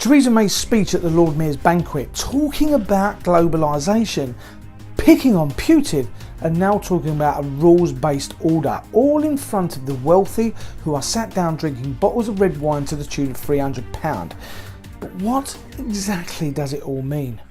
Theresa May's speech at the Lord Mayors Banquet, talking about globalisation, picking on Putin, and now talking about a rules-based order, all in front of the wealthy who are sat down drinking bottles of red wine to the tune of £300. But what exactly does it all mean?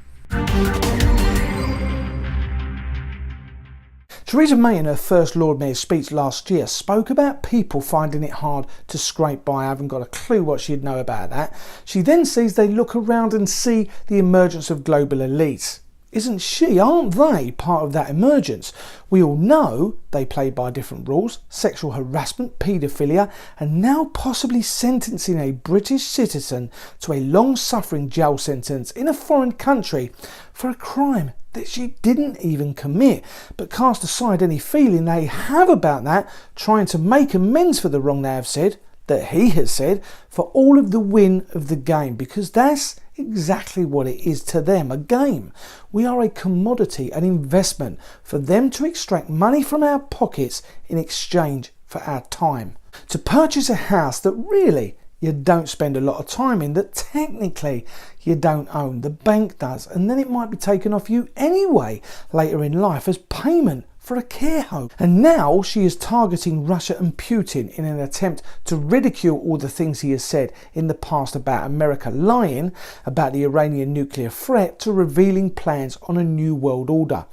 Theresa May in her first Lord Mayor's speech last year spoke about people finding it hard to scrape by. I haven't got a clue what she'd know about that. She then says they look around and see the emergence of global elites. Isn't she, aren't they part of that emergence? We all know they play by different rules: sexual harassment, paedophilia, and now possibly sentencing a British citizen to a long-suffering jail sentence in a foreign country for a crime that she didn't even commit, but cast aside any feeling they have about that, trying to make amends for the wrong they have said, that he has said, for all of the win of the game, because that's exactly what it is to them, a game. We are a commodity, an investment for them to extract money from our pockets in exchange for our time. To purchase a house that really you don't spend a lot of time in, that technically you don't own, the bank does, and then it might be taken off you anyway later in life as payment for a care home. And now she is targeting Russia and Putin in an attempt to ridicule all the things he has said in the past about America, lying about the Iranian nuclear threat to revealing plans on a new world order.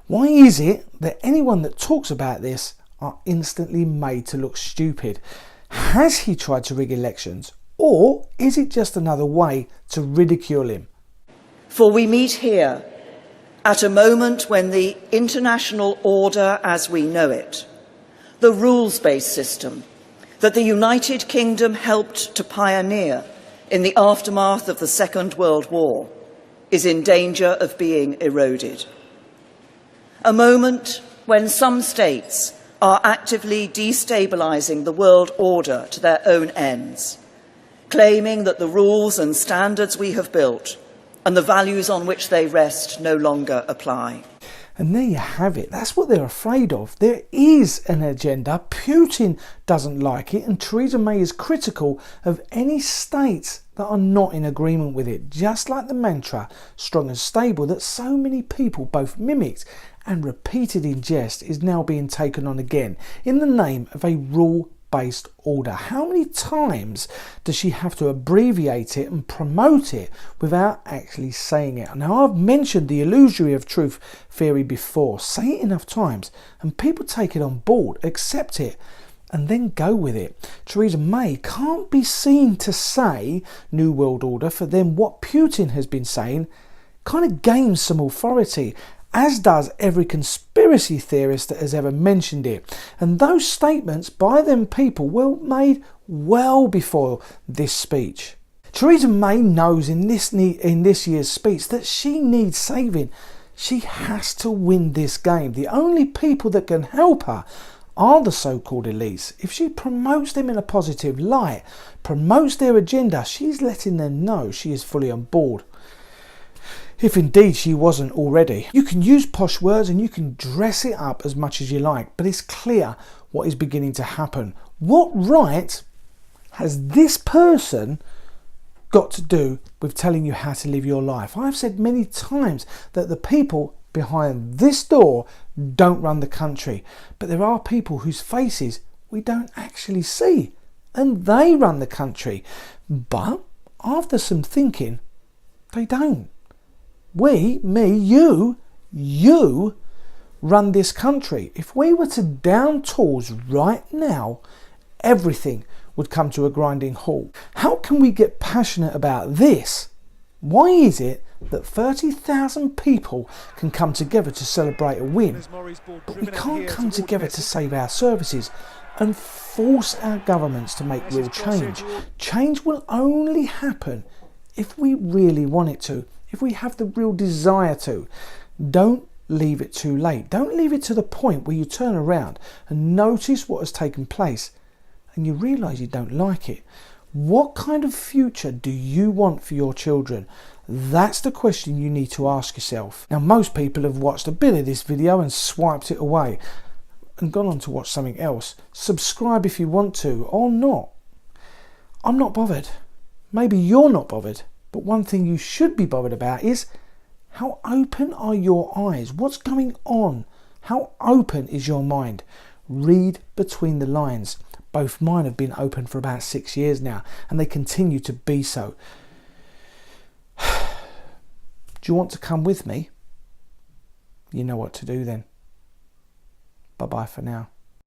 Why is it that anyone that talks about this are instantly made to look stupid? Has he tried to rig elections, or is it just another way to ridicule him? For we meet here at a moment when the international order as we know it, the rules-based system that the United Kingdom helped to pioneer in the aftermath of the Second World War, is in danger of being eroded. A moment when some states are actively destabilising the world order to their own ends, claiming that the rules and standards we have built and the values on which they rest no longer apply. And there you have it. That's what they're afraid of. There is an agenda. Putin doesn't like it, and Theresa May is critical of any states that are not in agreement with it, just like the mantra, strong and stable, that so many people both mimicked and repeated in jest, is now being taken on again in the name of a rule-based order. How many times does she have to abbreviate it and promote it without actually saying it? Now, I've mentioned the illusory of truth theory before. Say it enough times and people take it on board, accept it, and then go with it. Theresa May can't be seen to say New World Order. For them, what Putin has been saying kind of gains some authority, as does every conspiracy theorist that has ever mentioned it. And those statements by them people were made well before this speech. Theresa May knows in this year's speech that she needs saving. She has to win this game. The only people that can help her are the so-called elites. If she promotes them in a positive light, promotes their agenda, she's letting them know she is fully on board. If indeed she wasn't already. You can use posh words and you can dress it up as much as you like, but it's clear what is beginning to happen. What right has this person got to do with telling you how to live your life? I've said many times that the people behind this door don't run the country, but there are people whose faces we don't actually see, and they run the country. But after some thinking, they don't. We, me, you run this country. If we were to down tools right now, everything would come to a grinding halt. How can we get passionate about this? Why is it that 30,000 people can come together to celebrate a win, but we can't come together to save our services and force our governments to make real change? Change will only happen if we really want it to, if we have the real desire to. Don't leave it too late. Don't leave it to the point where you turn around and notice what has taken place and you realise you don't like it. What kind of future do you want for your children? That's the question you need to ask yourself. Now, most people have watched a bit of this video and swiped it away and gone on to watch something else. Subscribe if you want to, or not. I'm not bothered. Maybe you're not bothered, But one thing you should be bothered about is, how open are your eyes? What's going on? How open is your mind? Read between the lines. Both mine have been open for about 6 years now, and they continue to be so. Do you want to come with me? You know what to do then. Bye-bye for now.